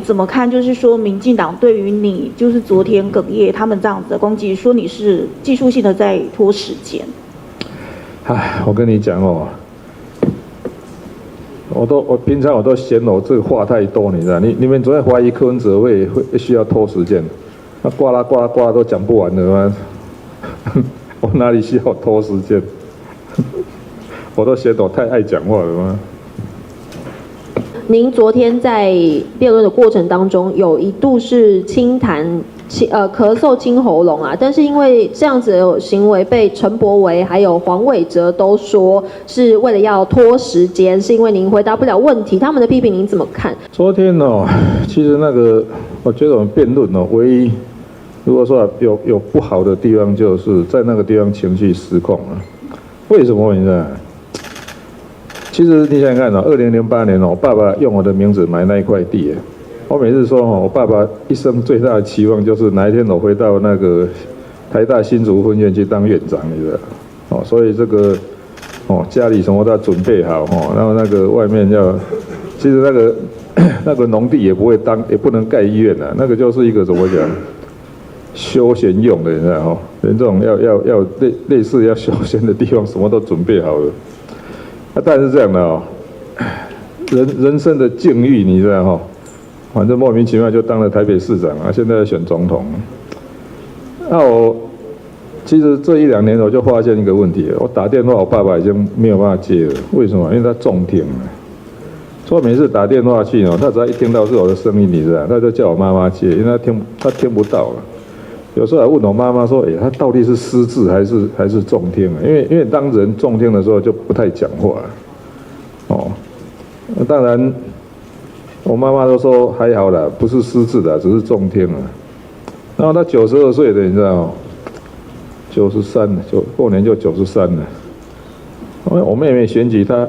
怎么看？就是说，民进党对于你就是昨天哽咽他们这样子的攻击，说你是技术性的在拖时间。唉，我跟你讲哦，我平常我都嫌我这个话太多，你知道？你们昨天怀疑柯文哲会需要拖时间，那呱啦呱啦呱啦都讲不完的吗？我哪里需要拖时间？我都嫌我太爱讲话了吗？您昨天在辩论的过程当中，有一度是轻痰、咳嗽清喉咙啊，但是因为这样子的行为被陈柏惟还有黄伟哲都说是为了要拖时间，是因为您回答不了问题，他们的批评您怎么看？昨天哦，其实那个我觉得我们辩论哦，唯一如果说有不好的地方，就是在那个地方情绪失控了。为什么你知道？其实你想想看哦，2008年哦，我爸爸用我的名字买那一块地，我每次说哦，我爸爸一生最大的期望就是哪一天我回到那个台大新竹分院去当院长，你知道？哦，所以这个哦，家里什么都要准备好哦，然后那个外面要，其实那个农地也不会当，也不能盖医院啊，那个就是一个怎么讲，休闲用的，你知道哦，连这种要类似要休闲的地方，什么都准备好了。但是这样的哦，人生的境遇你知道哈，反正莫名其妙就当了台北市长啊，现在要选总统。那我其实这1、2年我就发现一个问题，我打电话我爸爸已经没有办法接了，为什么？因为他重听了。所以每次打电话去哦，他只要一听到是我的声音，你知道，他就叫我妈妈接，因为他听不到了。有时候还问我妈妈说：“他到底是失智还是重听啊？”因为当人重听的时候就不太讲话了。哦，当然，我妈妈都说还好啦，不是失智的，只是重听了。然后她92岁的，你知道吗？93了，过年就93了。我妹妹选举她，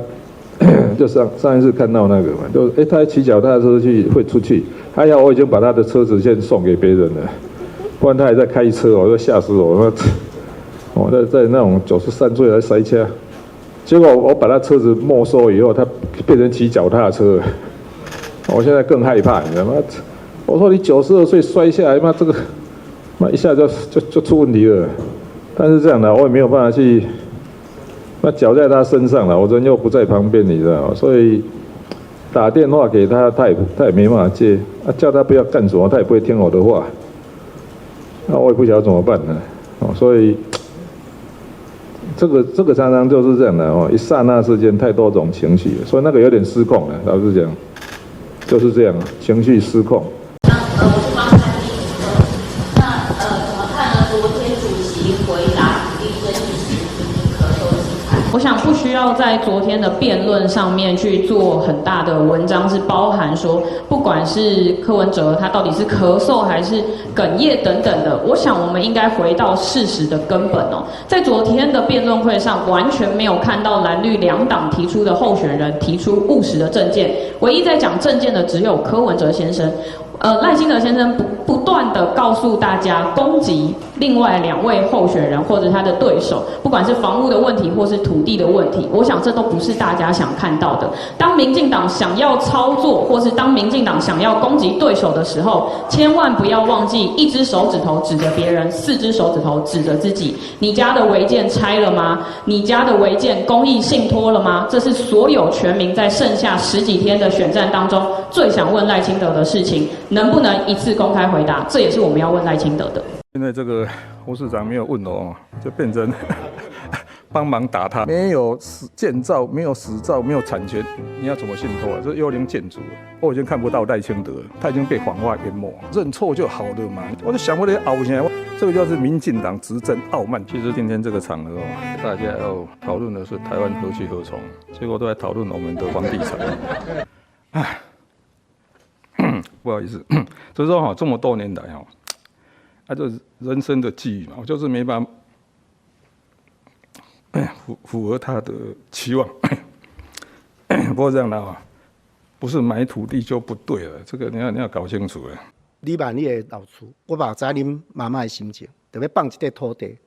就上一次看到那个嘛，就她骑脚踏车会出去，还好我已经把她的车子先送给别人了。不然他还在开车，我就吓死我！我在那种93岁还塞车，结果我把他车子没收以后，他变成骑脚踏车，我现在更害怕，你知道吗？我说你92岁摔下来，这个一下就出问题了。但是这样的，我也没有办法去，脚在他身上了，我人又不在旁边，你知道吗？所以打电话给他，他也没办法接，叫他不要干什么，他也不会听我的话。那我也不晓得怎么办呢，所以这个常常就是这样的哦，一刹那之间太多种情绪，所以那个有点失控了，老实讲，就是这样，情绪失控。我是方三立那怎么看呢？昨天主席回答土地争议时，咳嗽气喘。我想不需要在昨天的辩论上面去做很大的文章，是包含说，不管是柯文哲他到底是咳嗽还是哽咽等等的，我想我们应该回到事实的根本哦。在昨天的辩论会上，完全没有看到蓝绿两党提出的候选人提出务实的政见，唯一在讲政见的只有柯文哲先生。赖清德先生不断的告诉大家攻击另外2位候选人或者他的对手，不管是房屋的问题或是土地的问题，我想这都不是大家想看到的。当民进党想要操作，或是当民进党想要攻击对手的时候，千万不要忘记1只手指头指着别人，4只手指头指着自己。你家的违建拆了吗？你家的违建公益信托了吗？这是所有全民在剩下10几天的选战当中最想问赖清德的事情。能不能一次公开回答？这也是我们要问赖清德的。现在这个胡市长没有问我，就变成帮忙打他。没有建造，没有实造，没有产权，你要怎么信托啊？这幽灵建筑，我已经看不到赖清德，他已经被谎话淹没，认错就好了嘛。我就想我得熬下来，这个就是民进党执政傲慢。其实今天这个场合哦，大家要讨论的是台湾何去何从，结果都在讨论我们的房地产。唉。不好意思，就是说这么多年来这人生的际遇嘛，我就是没办法符合他的期望。不过这样的不是买土地就不对了，这个你要搞清楚了。你办你的老厝，我嘛知恁妈妈的心情，特别放一块土地，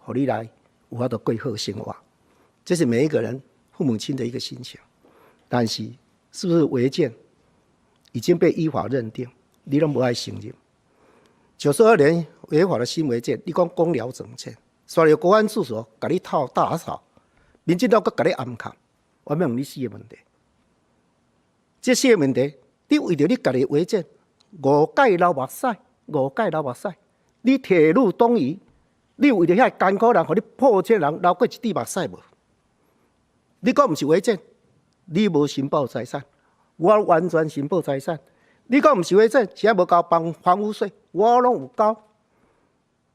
让你来有法度过好生活，这是每一个人父母亲的一个心情。但是，是不是违建？已经被依法认定，你都无爱承认。92年违法的新违建，你讲公寮整建，刷了国安处所，甲你套大扫，民进党阁甲你暗卡，我问你4个问题。这4个问题，你为着你家己违建，误解流目屎，误解流目屎，你铁路东移，你为着遐艰苦人，互你破钱人流过一滴目屎无？你讲毋是违建，你无申报财产，我完全申报财产。你讲毋是违建，是还无交房屋税，我拢有交。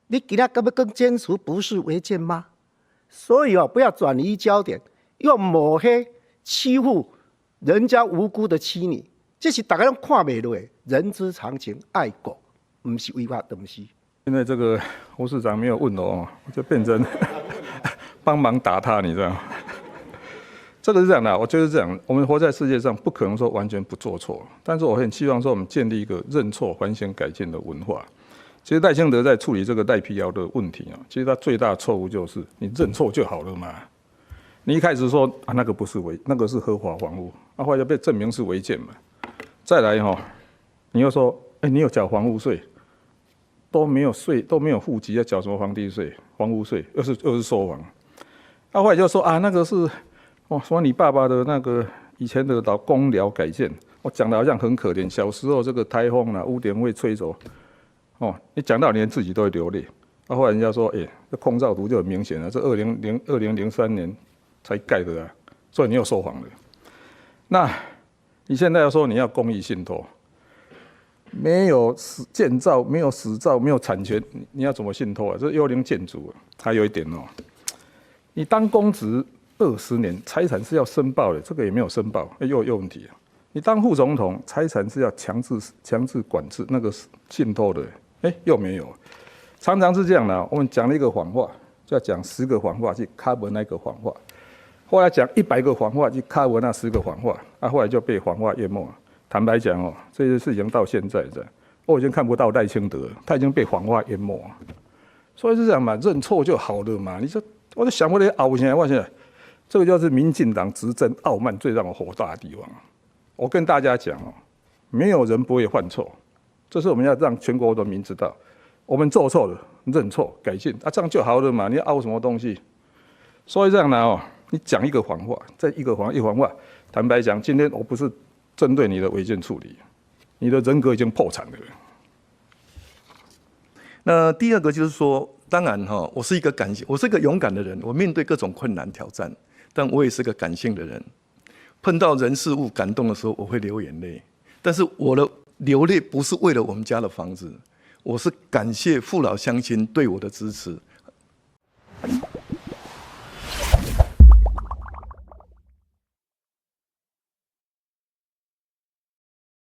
你今仔敢要更坚持不是违建吗？所以不要转移焦点，用抹黑欺负人家无辜的妻女，这是大家拢看袂落的，人之常情，爱国，毋是违法东西。现在这个胡市长没有问我，我就变成帮忙打他，你知道吗？这个是这样的，我觉得这样，我们活在世界上，不可能说完全不做错，但是我很希望说，我们建立一个认错、反省、改进的文化。其实赖清德在处理这个赖皮寮的问题啊，其实他最大的错误就是你认错就好了嘛。你一开始说啊那个不是那个是合法房屋，后来就被证明是违建嘛。再来你又说，你有缴房屋税，都没有税，都没有户籍，要缴什么房地税、房屋税，又是收房。后来就说啊那个是。说你爸爸的那个以前的老公寮改建，我讲的好像很可怜。小时候这个台风啊，屋顶会吹走，你讲到连自己都会流泪。后来人家说，这空照图就很明显了，这2003年才盖的啊，所以你又收房了。那你现在要说你要公益信托，没有建造、没有实造、没有产权，你要怎么信托啊？这幽灵建筑还有一点你当公职20年，财产是要申报的，这个也没有申报，又有问题。你当副总统，财产是要强制管制，那个信托的，又没有。常常是这样的，我们讲了一个谎话，就要讲10个谎话去 cover 那个谎话，后来讲100个谎话去 cover 那10个谎话，后来就被谎话淹没。坦白讲这些事情到现在我已经看不到赖清德，他已经被谎话淹没。所以是这样嘛，认错就好了嘛。你说，我就想不来熬现在。这个就是民进党执政傲慢最让我火大的地方。我跟大家讲没有人不会犯错，这是我们要让全国人民知道，我们做错了，认错改进这样就好了嘛。你要凹什么东西？所以这样呢你讲一个谎话，再一个谎话。坦白讲，今天我不是针对你的违建处理，你的人格已经破产了。那第二个就是说，当然我是一个勇敢的人，我面对各种困难挑战。但我也是个感性的人，碰到人事物感动的时候，我会流眼泪。但是我的流泪不是为了我们家的房子，我是感谢父老乡亲对我的支持，